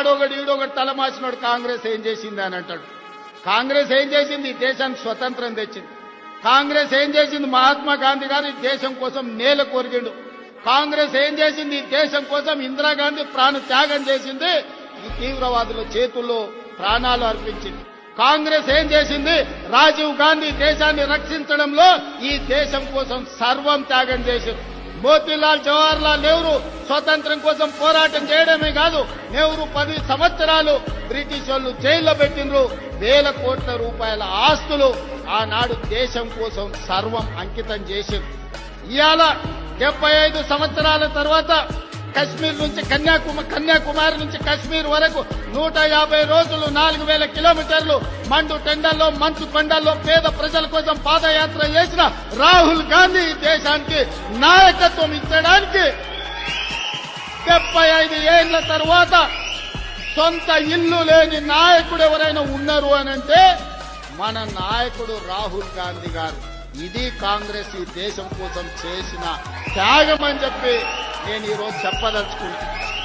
ఆడొకటి ఈడొకటి తలమాసినోడు కాంగ్రెస్ ఏం చేసింది అని అంటాడు. కాంగ్రెస్ ఏం చేసింది? ఈ దేశానికి స్వతంత్రం తెచ్చింది. కాంగ్రెస్ ఏం చేసింది? మహాత్మా గాంధీ గారు ఈ దేశం కోసం నేల కొరిగిండు. కాంగ్రెస్ ఏం చేసింది? ఈ దేశం కోసం ఇందిరాగాంధీ ప్రాణ త్యాగం చేసింది. ఈ తీవ్రవాదుల చేతుల్లో ప్రాణాలు అర్పించింది. కాంగ్రెస్ ఏం చేసింది? రాజీవ్ గాంధీ దేశాన్ని రక్షించడంలో ఈ దేశం కోసం సర్వం త్యాగం చేసింది. మోతీలాల్ జవహర్లాల్ నెహ్రూ స్వతంత్రం కోసం పోరాటం చేయడమే కాదు, నెహ్రూ 10 సంవత్సరాలు బ్రిటిష్ వాళ్ళు జైల్లో పెట్టినరు. వేల కోట్ల రూపాయల ఆస్తులు ఆనాడు దేశం కోసం సర్వం అంకితం చేసింది. ఇవాళ 75 సంవత్సరాల తర్వాత కశ్మీర్ నుంచి కన్యాకుమారి నుంచి కశ్మీర్ వరకు 150 రోజులు 4000 కిలోమీటర్లు మండు టెండల్లో మంచు కొండల్లో పేద ప్రజల కోసం పాదయాత్ర చేసిన రాహుల్ గాంధీ దేశానికి నాయకత్వం ఇచ్చడానికి 75 ఏళ్ల తర్వాత సొంత ఇల్లు లేని నాయకుడు ఎవరైనా ఉన్నారు అనంటే మన నాయకుడు రాహుల్ గాంధీ గారు. ఇది కాంగ్రెస్ ఈ దేశం కోసం చేసిన త్యాగం అని చెప్పి నేను ఈరోజు చెప్పదలుచుకుంటున్నాను.